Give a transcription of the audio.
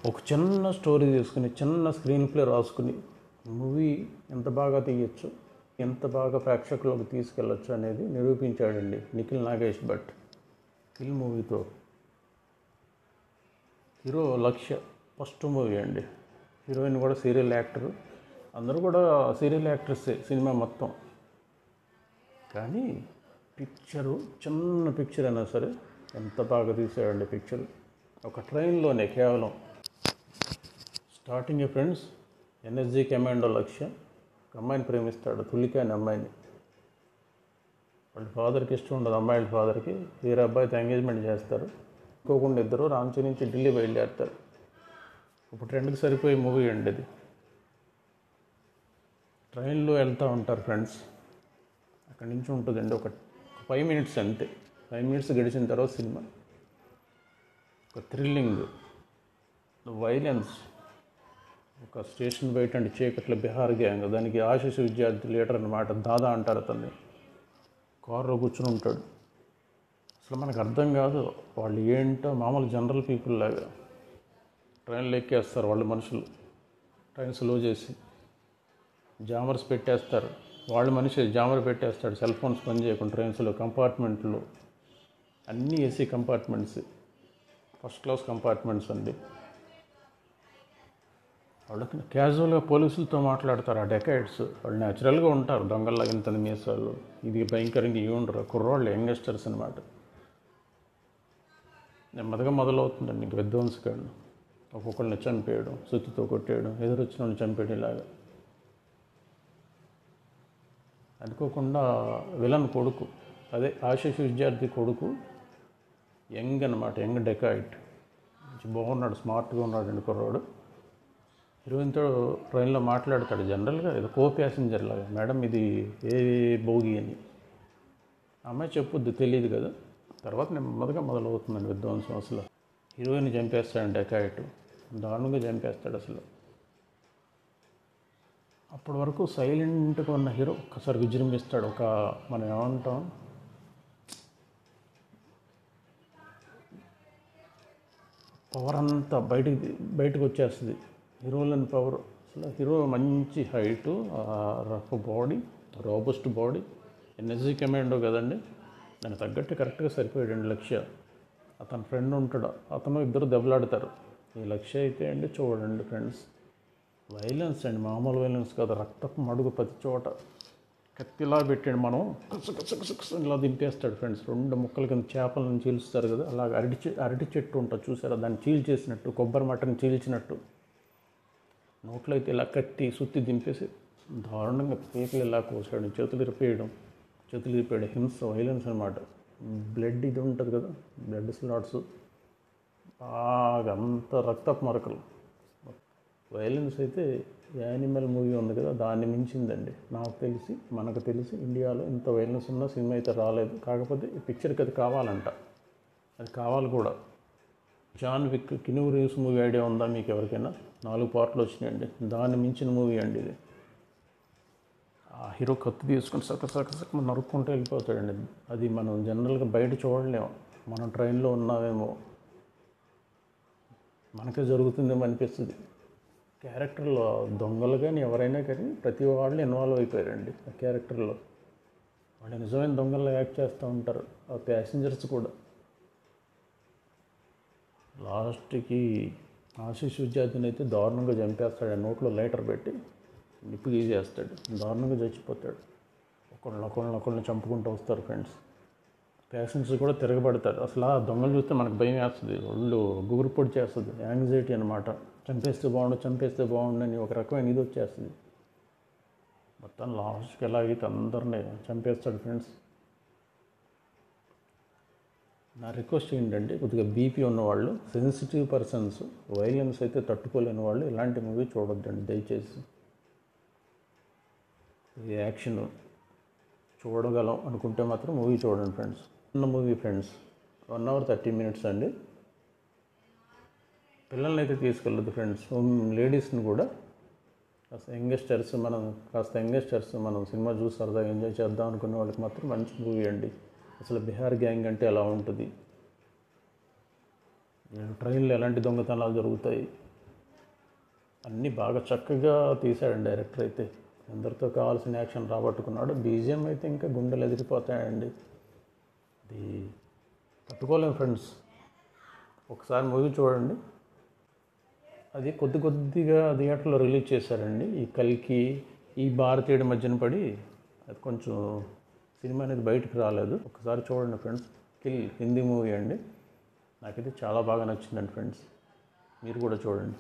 ఒక చిన్న స్టోరీ తీసుకుని చిన్న స్క్రీన్ ప్లే రాసుకుని మూవీ ఎంత బాగా తీయచ్చు, ఎంత బాగా ప్రేక్షకులకు తీసుకెళ్ళచ్చు అనేది నిరూపించాడండి నిఖిల్ నాగేష్ భట్ కిల్ మూవీతో. హీరో లక్ష్య ఫస్ట్ మూవీ అండి. హీరోయిన్ కూడా సీరియల్ యాక్టర్, అందరూ కూడా సీరియల్ యాక్టర్సే సినిమా మొత్తం. కానీ పిక్చరు చిన్న పిక్చర్ అయినా సరే ఎంత బాగా తీసాడండి పిక్చర్. ఒక ట్రైన్లోనే కేవలం స్టార్టింగ్ ఫ్రెండ్స్ ఎన్ఎస్జీ కమాండో లక్ష్య ఒక అమ్మాయిని ప్రేమిస్తాడు, తులిక అనే అమ్మాయిని. వాళ్ళ ఫాదర్కి ఇష్టం ఉండదు, అమ్మాయిల ఫాదర్కి. వేరే అబ్బాయితో ఎంగేజ్మెంట్ చేస్తారు. ఇంకోకుండా ఇద్దరు రాంచీ నుంచి ఢిల్లీ బయలుదేరుతారు. ఇప్పుడు ట్రెండ్కి సరిపోయే మూవీ అండి అది. ట్రైన్లో వెళ్తూ ఉంటారు ఫ్రెండ్స్. అక్కడి నుంచి ఉంటుందండి ఒక 5 minutes అంతే. 5 minutes గడిచిన తర్వాత సినిమా ఒక థ్రిల్లింగ్, వైలెన్స్, ఒక స్టేషన్ బయట అంటే చీకట్ల బిహార్ గ్యాంగ్, దానికి ఆశీష్ విద్యార్థి లీడర్ అన్నమాట. దాదా అంటారు అతన్ని. కారులో కూర్చుని ఉంటాడు. అసలు మనకు అర్థం కాదు వాళ్ళు ఏంటో, మామూలు జనరల్ పీపుల్ లాగా ట్రైన్లో ఎక్కేస్తారు వాళ్ళు మనుషులు. ట్రైన్ స్లో చేసి జామర్స్ పెట్టేస్తారు. వాళ్ళు మనిషి జామర్ పెట్టేస్తాడు, సెల్ ఫోన్స్ పని చేయకుండా. ట్రైన్స్లో కంపార్ట్మెంట్లో అన్నీ AC compartments, first class compartments అండి. వాళ్ళకి క్యాజువల్గా పోలీసులతో మాట్లాడతారు. ఆ డెకాయిడ్స్ వాళ్ళు న్యాచురల్గా ఉంటారు, దొంగల్లాగా ఇంత మీసాలు. ఇది భయంకరంగా ఇవి ఉండరు, కుర్రాళ్ళు, యంగస్టర్స్ అనమాట. నెమ్మదిగా మొదలవుతుందండి ఇంక విధ్వంసకాండం. ఒక్కొక్కరిని చంపేయడం, సుత్తితో కొట్టేయడం, ఎదురొచ్చిన వాళ్ళని చంపేయడం ఇలాగా. అనుకోకుండా విలన్ కొడుకు, అదే ఆశీష్ విద్యార్థి కొడుకు, యంగ్ అనమాట, యంగ్ డెకాయిట్. మంచి బాగున్నాడు, స్మార్ట్గా ఉన్నాడు అండి కుర్రాడు. హీరోయిన్తో ట్రైన్లో మాట్లాడతాడు జనరల్గా, ఏదో కో ప్యాసింజర్ లాగా. మేడం ఇది ఏ బోగి అని అమ్మాయి చెప్పుద్ది, తెలియదు కదా. తర్వాత నెమ్మదిగా మొదలవుతుందండి విధ్వంసం. అసలు హీరోయిన్ చంపేస్తాడు డెకాయిట్, దారుణంగా చంపేస్తాడు అసలు. అప్పటి వరకు సైలెంట్గా ఉన్న హీరో ఒక్కసారి విజృంభిస్తాడు. ఒక మనం ఏమంటాం, పవర్ అంతా బయటకు వచ్చేస్తుంది, హీరోలని పవర్. అసలు హీరో మంచి height, rough body, robust body, NSG commando కదండి, దానికి తగ్గట్టు కరెక్ట్గా సరిపోయాడండి లక్ష్య. అతని ఫ్రెండ్ ఉంటాడు, అతను ఇద్దరు దెబ్బలాడతారు. ఈ లక్ష్య అయితే అండి చూడండి ఫ్రెండ్స్, వైలెన్స్ అండి, మామూలు వైలెన్స్ కాదు. రక్తపు మడుగు ప్రతి చోట. కత్తిలా పెట్టాడు, మనం కస ఇలా దింపేస్తాడు ఫ్రెండ్స్. 2 ముక్కల కింద చేపలను చీల్స్తారు కదా, అలాగ అరటి చెట్టు ఉంటుంది చూసారా, దాన్ని చీల్చేసినట్టు, కొబ్బరి మట్టని చీల్చినట్టు. నోట్లో అయితే ఇలా కత్తి సుత్తి దింపేసి దారుణంగా పీకలు ఇలా కోసాడు. చేతులు ఇరిపాడు. హింస, వైలెన్స్ అనమాట. బ్లడ్ ఇది ఉంటుంది కదా, బ్లడ్ స్లాట్స్ బాగా, అంత రక్తపు మరకలు. వైలెన్స్ అయితే యానిమల్ మూవీ ఉంది కదా, దాన్ని మించిందండి మనకు తెలిసి ఇండియాలో ఇంత వైలెన్స్ ఉన్న సినిమా అయితే రాలేదు. కాకపోతే ఈ పిక్చర్కి అది కావాలంట, అది కావాలి కూడా. John Wick, కిను Reeves movie idea ఉందా మీకు ఎవరికైనా? 4 పార్ట్లు వచ్చినాయండి, దాన్ని మించిన మూవీ అండి ఇది. ఆ హీరో కత్తి తీసుకొని సక్క నరుక్కుంటూ వెళ్ళిపోతాడండి. అది మనం జనరల్గా బయట చూడలేము. మనం ట్రైన్లో ఉన్నామేమో, మనకే జరుగుతుందేమో అనిపిస్తుంది. క్యారెక్టర్లో దొంగలు కానీ ఎవరైనా కానీ ప్రతి వాళ్ళు ఇన్వాల్వ్ అయిపోయారండి ఆ క్యారెక్టర్లో. వాళ్ళు నిజమైన దొంగల్లో యాక్ట్ చేస్తూ ఉంటారు, ఆ ప్యాసింజర్స్ కూడా. లాస్ట్కి ఆశీష్ విద్యార్థిని అయితే దారుణంగా చంపేస్తాడు. ఆ నోట్లో లైటర్ పెట్టి నిప్పు గీసేస్తాడు, దారుణంగా చచ్చిపోతాడు. ఒకళ్ళని చంపుకుంటూ వస్తారు ఫ్రెండ్స్. ప్యాసింజర్స్ కూడా తిరగబడతారు. అసలు ఆ దొంగలు చూస్తే మనకు భయం వేస్తుంది, ఒళ్ళు గుబురు పొడి చేస్తుంది, యాంగ్జైటీ అనమాట. చంపేస్తే బాగుండు అని ఒక రకమైన ఇది వచ్చేస్తుంది. మొత్తం లాస్ట్కి ఎలాగైతే అందరినీ చంపేస్తాడు ఫ్రెండ్స్. నా రిక్వెస్ట్ ఏంటంటే, కొద్దిగా బీపీ ఉన్నవాళ్ళు, సెన్సిటివ్ పర్సన్స్, వైలెన్స్ అయితే తట్టుకోలేని వాళ్ళు ఇలాంటి మూవీ చూడొద్దండి దయచేసి. ఇది యాక్షన్ చూడగలం అనుకుంటే మాత్రం మూవీ చూడండి ఫ్రెండ్స్. చిన్న మూవీ ఫ్రెండ్స్, 1 hour 30 minutes అండి. పిల్లల్ని అయితే తీసుకెళ్ళదు ఫ్రెండ్స్, లేడీస్ని కూడా. కాస్త యంగస్టర్స్, మనం సినిమా చూసి సరదాగా ఎంజాయ్ చేద్దాం అనుకునే వాళ్ళకి మాత్రం మంచి మూవీ అండి. అసలు బిహార్ గ్యాంగ్ అంటే ఎలా ఉంటుంది, ట్రైన్లో ఎలాంటి దొంగతనాలు జరుగుతాయి, అన్నీ బాగా చక్కగా తీశాడండి డైరెక్టర్ అయితే. అందరితో కావాల్సిన యాక్షన్ రాబట్టుకున్నాడు. బీజిఎం అయితే ఇంకా గుండెలు ఎదిరిపోతాయండి. అది తట్టుకోలేము ఫ్రెండ్స్. ఒకసారి మూవీ చూడండి. అది కొద్దిగా థియేటర్లో రిలీజ్ చేశారండి. ఈ కల్కి ఈ భారతీయుడి మధ్యన పడి అది కొంచెం సినిమా అనేది బయటకు రాలేదు. ఒకసారి చూడండి ఫ్రెండ్స్. కిల్ హిందీ మూవీ అండి. నాకైతే చాలా బాగా నచ్చిందండి ఫ్రెండ్స్. మీరు కూడా చూడండి.